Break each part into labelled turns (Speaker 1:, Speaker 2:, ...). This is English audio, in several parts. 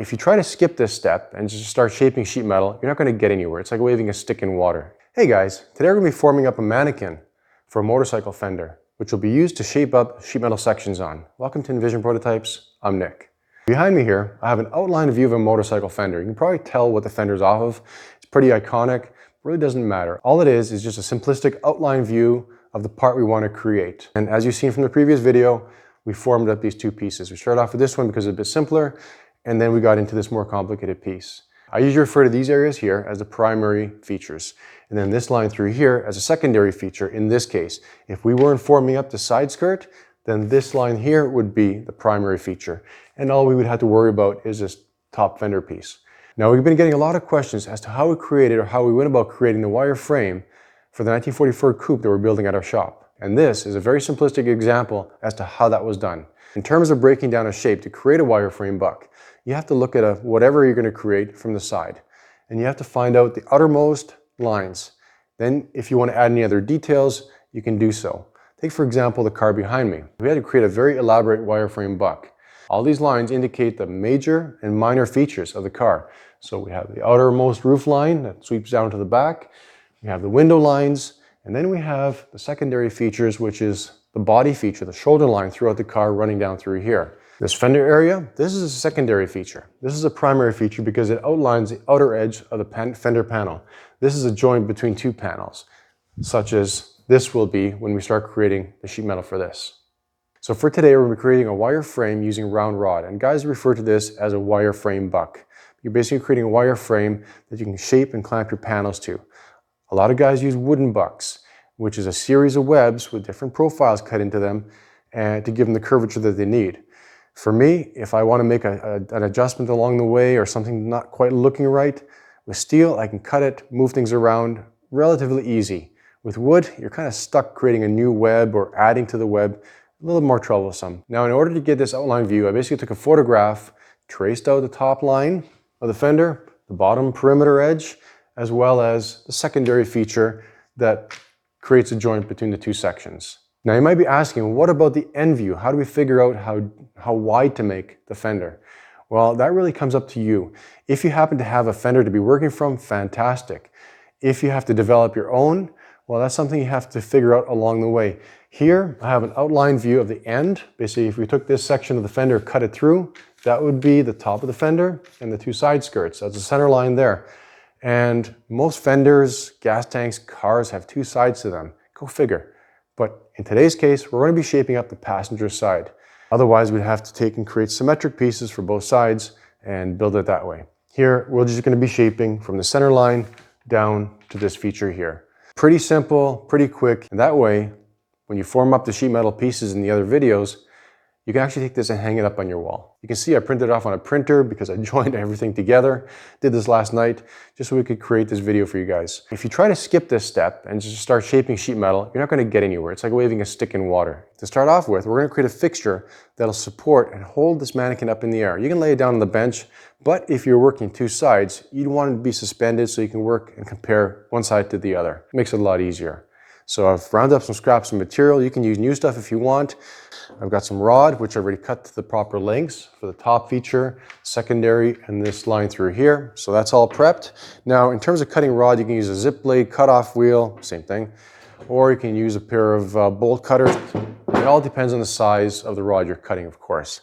Speaker 1: If you try to skip this step and just start shaping sheet metal, you're not going to get anywhere. It's like waving a stick in water. Hey guys, today we're going to be forming up a mannequin for a motorcycle fender, which will be used to shape up sheet metal sections on. Welcome to iNVision Prototypes. I'm Nick. Behind me here, I have an outline view of a motorcycle fender. You can probably tell what the fender's off of. It's pretty iconic. It really doesn't matter. All it is just a simplistic outline view of the part we want to create. And as you've seen from the previous video, we formed up these two pieces. We started off with this one because it's a bit simpler, and then we got into this more complicated piece. I usually refer to these areas here as the primary features, and then this line through here as a secondary feature in this case. If we weren't forming up the side skirt, then this line here would be the primary feature, and all we would have to worry about is this top fender piece. Now, we've been getting a lot of questions as to how we created or how we went about creating the wire frame for the 1944 coupe that we're building at our shop. And this is a very simplistic example as to how that was done. In terms of breaking down a shape to create a wireframe buck, you have to look at whatever you're going to create from the side. And you have to find out the outermost lines. Then if you want to add any other details, you can do so. Take for example the car behind me. We had to create a very elaborate wireframe buck. All these lines indicate the major and minor features of the car. So we have the outermost roof line that sweeps down to the back. We have the window lines. And then we have the secondary features, which is the body feature, the shoulder line throughout the car running down through here. This fender area, this is a secondary feature. This is a primary feature because it outlines the outer edge of the fender panel. This is a joint between two panels, such as this will be when we start creating the sheet metal for this. So for today, we're going to be creating a wire frame using round rod, and guys refer to this as a wire frame buck. You're basically creating a wire frame that you can shape and clamp your panels to. A lot of guys use wooden bucks, which is a series of webs with different profiles cut into them and to give them the curvature that they need. For me, if I want to make an adjustment along the way or something not quite looking right, with steel, I can cut it, move things around relatively easy. With wood, you're kind of stuck creating a new web or adding to the web, a little more troublesome. Now, in order to get this outline view, I basically took a photograph, traced out the top line of the fender, the bottom perimeter edge, as well as the secondary feature that creates a joint between the two sections. Now you might be asking, what about the end view? How do we figure out how wide to make the fender? Well, that really comes up to you. If you happen to have a fender to be working from, fantastic. If you have to develop your own, well, that's something you have to figure out along the way. Here, I have an outline view of the end. Basically, if we took this section of the fender, cut it through, that would be the top of the fender and the two side skirts. That's the center line there. And most fenders, gas tanks, cars have two sides to them. Go figure. But in today's case, we're going to be shaping up the passenger side. Otherwise, we'd have to take and create symmetric pieces for both sides and build it that way. Here, we're just going to be shaping from the center line down to this feature here. Pretty simple, pretty quick. And that way, when you form up the sheet metal pieces in the other videos, you can actually take this and hang it up on your wall. You can see I printed it off on a printer because I joined everything together. Did this last night just so we could create this video for you guys. If you try to skip this step and just start shaping sheet metal, you're not going to get anywhere. It's like waving a stick in water. To start off with, we're going to create a fixture that'll support and hold this mannequin up in the air. You can lay it down on the bench, but if you're working two sides, you'd want it to be suspended so you can work and compare one side to the other. It makes it a lot easier. So I've rounded up some scraps of material. You can use new stuff if you want. I've got some rod, which I already cut to the proper lengths for the top feature, secondary, and this line through here. So that's all prepped. Now, in terms of cutting rod, you can use a zip blade, cutoff wheel, same thing. Or you can use a pair of bolt cutters. It all depends on the size of the rod you're cutting, of course.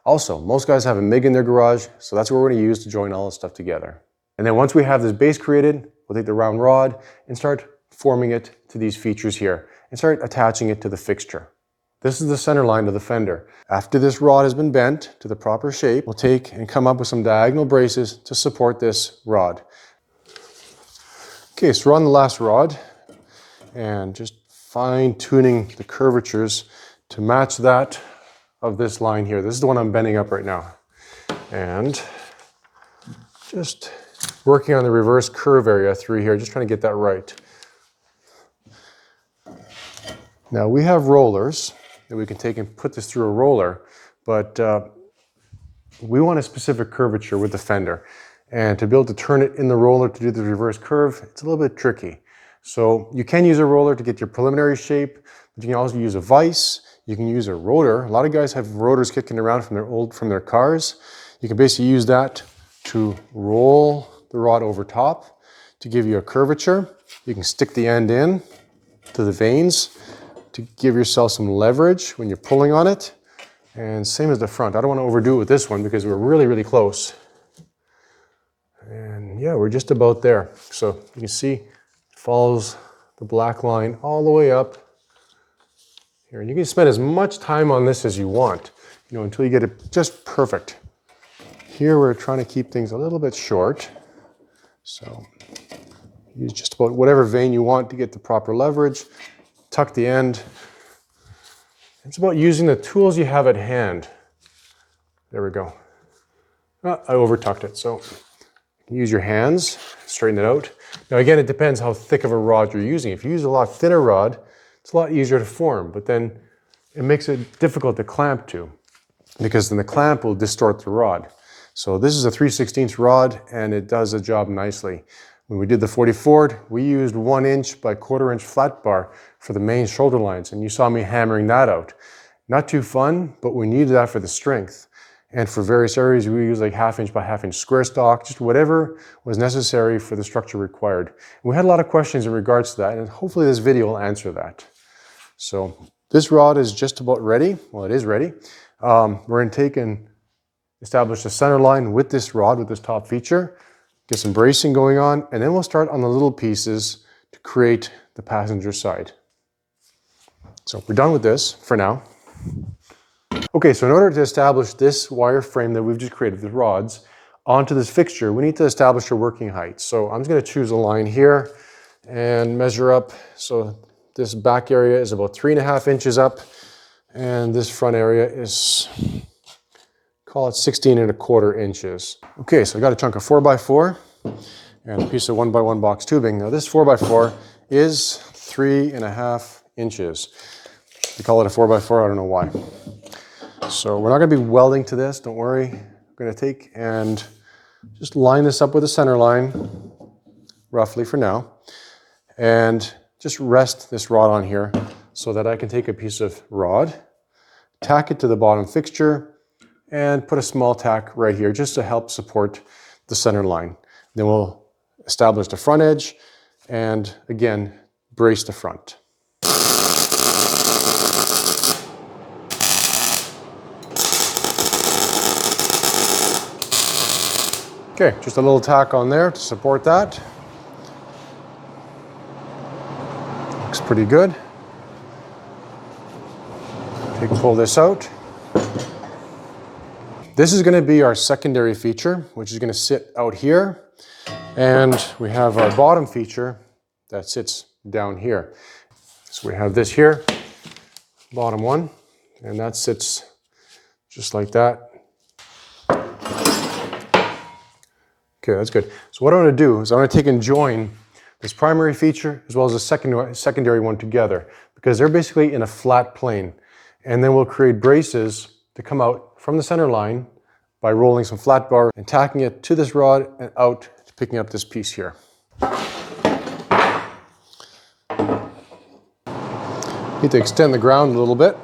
Speaker 1: Also, most guys have a MIG in their garage, so that's what we're going to use to join all this stuff together. And then once we have this base created, we'll take the round rod and start forming it to these features here and start attaching it to the fixture. This is the center line of the fender. After this rod has been bent to the proper shape, we'll take and come up with some diagonal braces to support this rod. Okay, so we're on the last rod and just fine-tuning the curvatures to match that of this line here. This is the one I'm bending up right now. And just working on the reverse curve area through here, just trying to get that right. Now we have rollers that we can take and put this through a roller, but we want a specific curvature with the fender. And to be able to turn it in the roller to do the reverse curve, it's a little bit tricky. So you can use a roller to get your preliminary shape, but you can also use a vise. You can use a rotor. A lot of guys have rotors kicking around from their cars. You can basically use that to roll the rod over top to give you a curvature. You can stick the end in to the vanes to give yourself some leverage when you're pulling on it. And same as the front. I don't want to overdo it with this one because we're really, really close. And yeah, we're just about there. So you can see it follows the black line all the way up here. And you can spend as much time on this as you want, you know, until you get it just perfect. Here we're trying to keep things a little bit short. So use just about whatever vane you want to get the proper leverage. Tuck the end. It's about using the tools you have at hand. There we go. Oh, I over-tucked it, so you can use your hands, straighten it out. Now again, it depends how thick of a rod you're using. If you use a lot thinner rod, it's a lot easier to form, but then it makes it difficult to clamp to, because then the clamp will distort the rod. So this is a 3/16 rod, and it does the job nicely. When we did the 44, we used 1 inch by 1/4 inch flat bar for the main shoulder lines, and you saw me hammering that out. Not too fun, but we needed that for the strength. And for various areas, we use like 1/2 inch by 1/2 inch square stock, just whatever was necessary for the structure required. And we had a lot of questions in regards to that, and hopefully this video will answer that. So this rod is just about ready. Well, it is ready. We're going to take and establish the center line with this rod, with this top feature, get some bracing going on, and then we'll start on the little pieces to create the passenger side. So we're done with this for now. Okay, so in order to establish this wire frame that we've just created with rods onto this fixture, we need to establish a working height. So I'm just going to choose a line here and measure up. So this back area is about 3.5 inches up, and this front area is, call it 16.25 inches. Okay, so I got a chunk of 4x4 and a piece of 1x1 box tubing. Now this 4x4 is 3.5 inches. They call it a 4x4, I don't know why. So we're not going to be welding to this, don't worry. We're going to take and just line this up with the center line, roughly for now, and just rest this rod on here so that I can take a piece of rod, tack it to the bottom fixture, and put a small tack right here just to help support the center line. Then we'll establish the front edge and again brace the front. Okay, just a little tack on there to support that. Looks pretty good. Take and pull this out. This is going to be our secondary feature, which is going to sit out here. And we have our bottom feature that sits down here. So we have this here, bottom one, and that sits just like that. Okay, that's good. So what I'm going to do is I'm going to take and join this primary feature as well as the secondary one together, because they're basically in a flat plane. And then we'll create braces to come out from the center line by rolling some flat bar and tacking it to this rod and out to picking up this piece here. Need to extend the ground a little bit.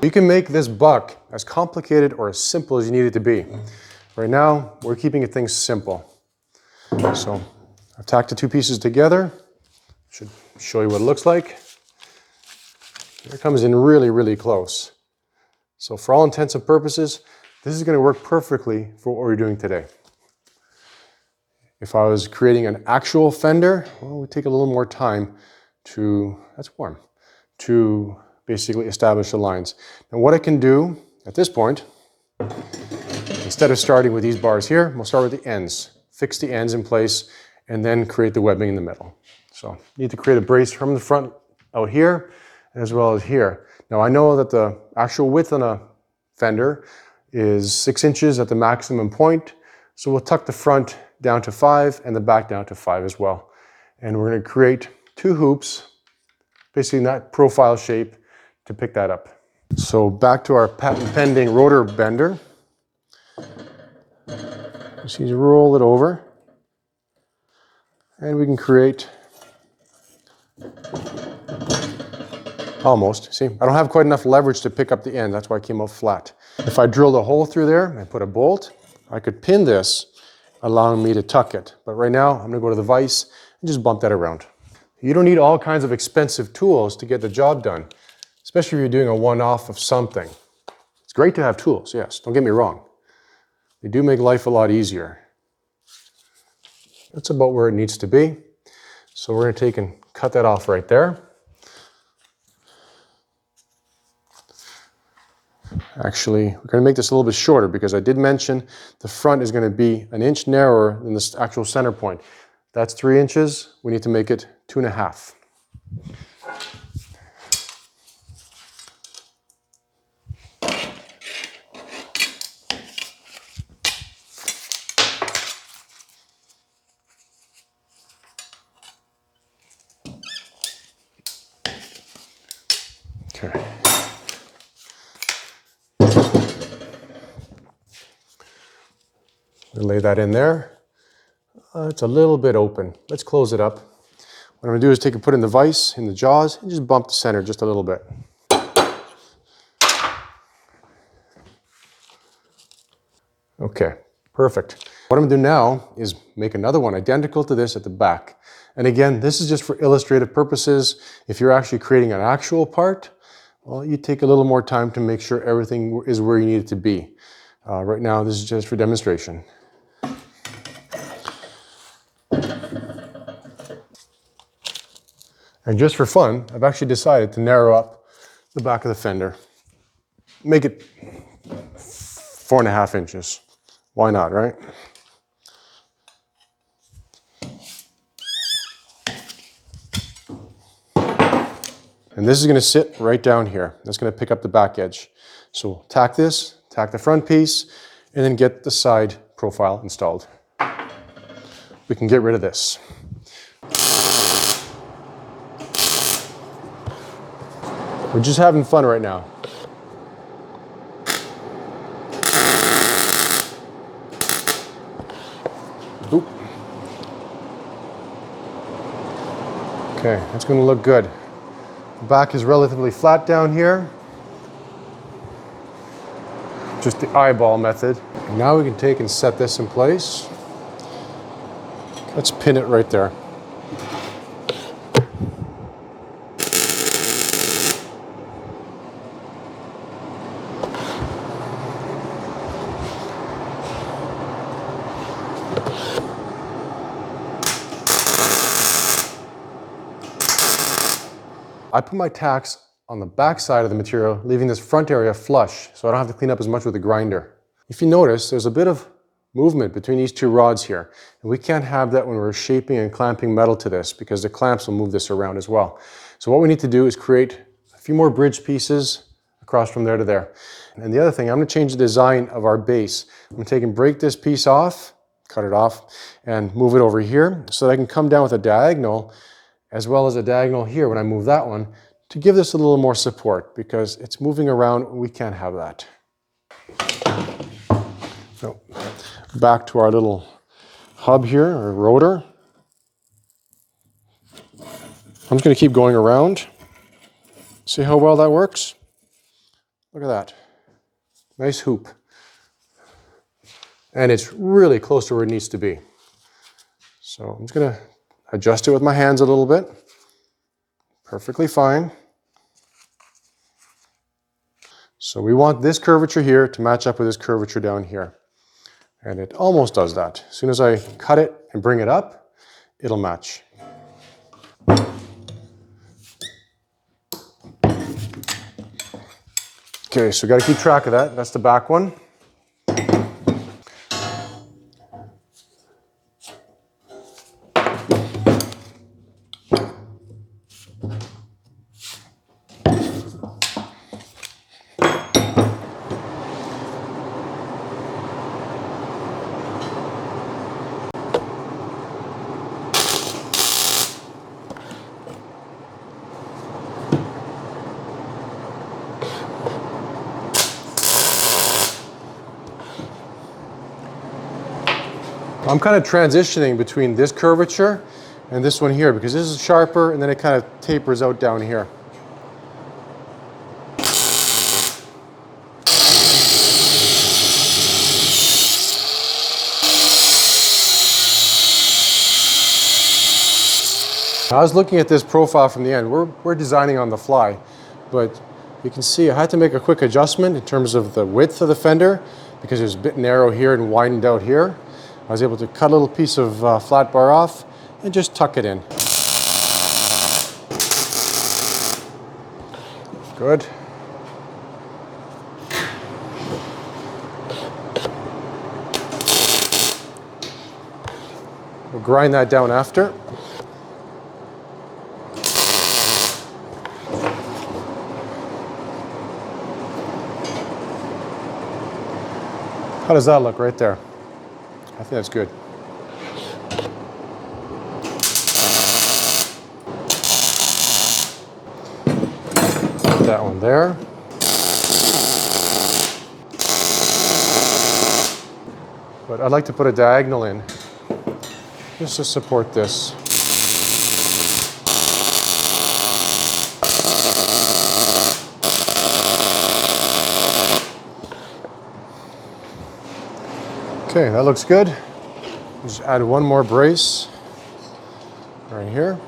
Speaker 1: You can make this buck as complicated or as simple as you need it to be. Right now, we're keeping things simple. So I've tacked the two pieces together. Should show you what it looks like. It comes in really, really close. So for all intents and purposes, this is going to work perfectly for what we're doing today. If I was creating an actual fender, well, it would take a little more time to, that's warm, to basically establish the lines. Now what I can do at this point, instead of starting with these bars here, we'll start with the ends. Fix the ends in place and then create the webbing in the middle. So you need to create a brace from the front out here as well as here. Now I know that the actual width on a fender is 6 inches at the maximum point. So we'll tuck the front down to 5 and the back down to 5 as well. And we're going to create 2 hoops, basically in that profile shape, to pick that up. So back to our patent pending rotor bender. Just need to roll it over. And we can create Almost. See, I don't have quite enough leverage to pick up the end. That's why I came out flat. If I drilled a hole through there and I put a bolt, I could pin this, allowing me to tuck it. But right now, I'm gonna go to the vise and just bump that around. You don't need all kinds of expensive tools to get the job done, especially if you're doing a one-off of something. It's great to have tools, yes, don't get me wrong. They do make life a lot easier. That's about where it needs to be. So we're gonna take and cut that off right there. Actually, we're going to make this a little bit shorter because I did mention the front is going to be an inch narrower than the actual center point. That's 3 inches. We need to make it 2.5. Okay. Lay that in there. It's a little bit open. Let's close it up. What I'm going to do is take and put in the vise, in the jaws, and just bump the center just a little bit. Okay, perfect. What I'm going to do now is make another one identical to this at the back. And again, this is just for illustrative purposes. If you're actually creating an actual part, well, you take a little more time to make sure everything is where you need it to be. Right now, this is just for demonstration. And just for fun, I've actually decided to narrow up the back of the fender. Make it 4.5 inches. Why not, right? And this is going to sit right down here. That's going to pick up the back edge. So we'll tack this, tack the front piece, and then get the side profile installed. We can get rid of this. We're just having fun right now. Oop. Okay, that's going to look good. The back is relatively flat down here. Just the eyeball method. And now we can take and set this in place. Let's pin it right there. I put my tacks on the back side of the material, leaving this front area flush, so I don't have to clean up as much with the grinder. If you notice, there's a bit of movement between these two rods here, and we can't have that when we're shaping and clamping metal to this because the clamps will move this around as well. So what we need to do is create a few more bridge pieces across from there to there. And the other thing, I'm going to change the design of our base. I'm going to take and break this piece off, cut it off, and move it over here so that I can come down with a diagonal as well as a diagonal here when I move that one to give this a little more support because it's moving around. We can't have that. So back to our little hub here, or rotor. I'm just going to keep going around. See how well that works? Look at that. Nice hoop. And it's really close to where it needs to be. So I'm just going to adjust it with my hands a little bit. Perfectly fine. So we want this curvature here to match up with this curvature down here. And it almost does that. As soon as I cut it and bring it up, it'll match. Okay, so we got to keep track of that. That's the back one. I'm kind of transitioning between this curvature and this one here because this is sharper and then it kind of tapers out down here. I was looking at this profile from the end. We're designing on the fly, but you can see I had to make a quick adjustment in terms of the width of the fender because it was a bit narrow here and widened out here. I was able to cut a little piece of flat bar off and just tuck it in. Good. We'll grind that down after. How does that look right there? I think that's good. Put that one there. But I'd like to put a diagonal in just to support this. Okay, that looks good. Just add one more brace right here.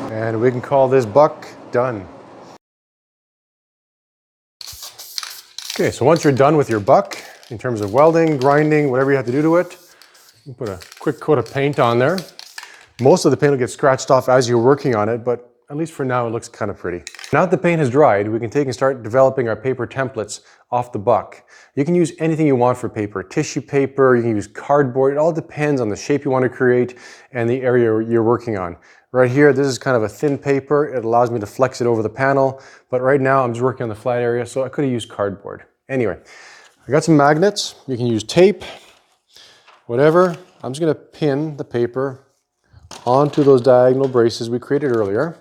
Speaker 1: And we can call this buck done. Okay, so once you're done with your buck, in terms of welding, grinding, whatever you have to do to it, you put a quick coat of paint on there. Most of the paint will get scratched off as you're working on it, but at least for now it looks kind of pretty. Now that the paint has dried, we can take and start developing our paper templates off the buck. You can use anything you want for paper, tissue paper, you can use cardboard, it all depends on the shape you want to create and the area you're working on. Right here, this is kind of a thin paper, it allows me to flex it over the panel, but right now I'm just working on the flat area, so I could have used cardboard. Anyway, I got some magnets, you can use tape, whatever. I'm just going to pin the paper onto those diagonal braces we created earlier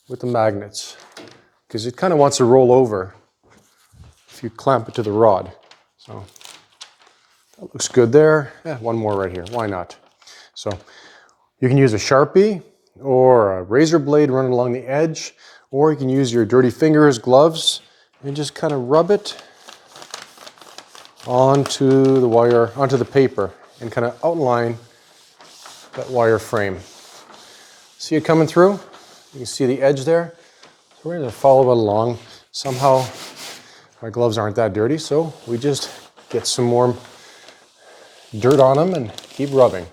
Speaker 1: with the magnets because it kind of wants to roll over if you clamp it to the rod. So that looks good there. Yeah, one more right here. Why not? So you can use a Sharpie or a razor blade running along the edge, or you can use your dirty fingers, gloves, and just kind of rub it onto the wire, onto the paper, and kind of outline that wire frame. See it coming through? You can see the edge there. So we're going to follow it along. Somehow my gloves aren't that dirty, so we just get some more dirt on them and keep rubbing.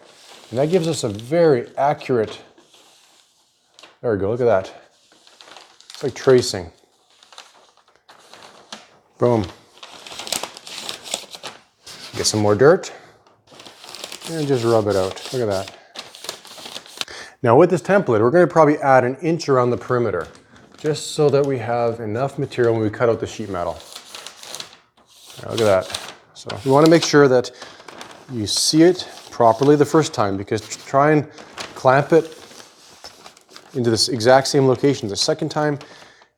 Speaker 1: And that gives us a very accurate, there we go, look at that. It's like tracing. Boom. Get some more dirt and just rub it out. Look at that. Now with this template, we're going to probably add an inch around the perimeter, just so that we have enough material when we cut out the sheet metal. Look at that. So you want to make sure that you see it properly the first time, because try and clamp it into this exact same location the second time,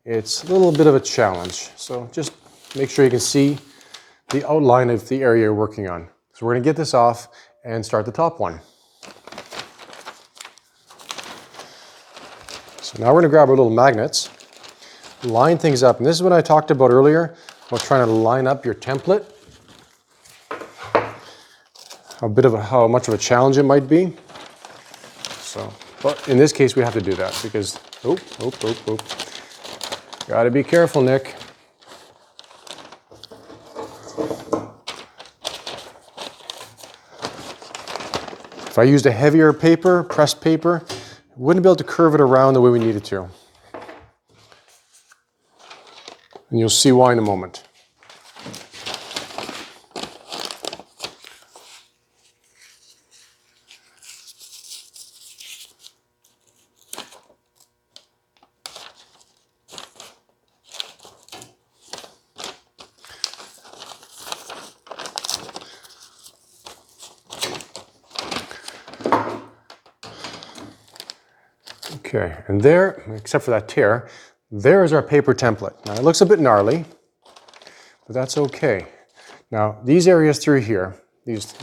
Speaker 1: it's a little bit of a challenge. So just make sure you can see the outline of the area you're working on. So we're going to get this off and start the top one. So now we're going to grab our little magnets, line things up, and this is what I talked about earlier, about trying to line up your template. How much of a challenge it might be. So, but in this case we have to do that because, Gotta be careful, Nick. If I used a heavier paper, pressed paper, wouldn't be able to curve it around the way we need it to. And you'll see why in a moment. Okay, and there, except for that tear, there is our paper template. Now it looks a bit gnarly, but that's okay. Now these areas through here, these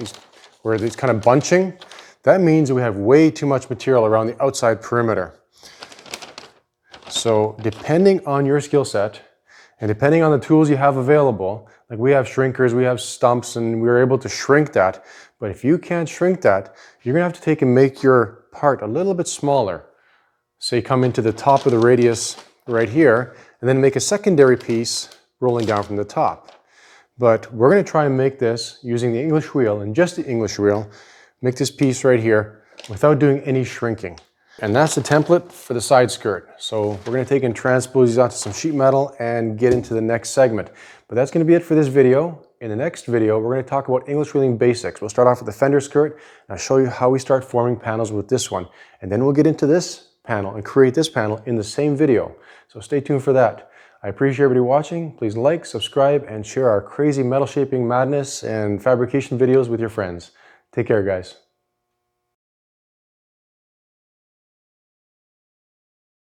Speaker 1: where it's kind of bunching, that means we have way too much material around the outside perimeter. So depending on your skill set And depending on the tools you have available, like we have shrinkers, we have stumps, and we're able to shrink that. But if you can't shrink that, you're gonna have to take and make your part a little bit smaller. Say come into the top of the radius right here, and then make a secondary piece rolling down from the top. But we're gonna try and make this using the English wheel, and just the English wheel, make this piece right here without doing any shrinking. And that's the template for the side skirt. So we're going to take and transpose these onto some sheet metal and get into the next segment. But that's going to be it for this video. In the next video, we're going to talk about English wheeling basics. We'll start off with the fender skirt, and I'll show you how we start forming panels with this one. And then we'll get into this panel and create this panel in the same video. So stay tuned for that. I appreciate everybody watching. Please like, subscribe, and share our crazy metal shaping madness and fabrication videos with your friends. Take care, guys.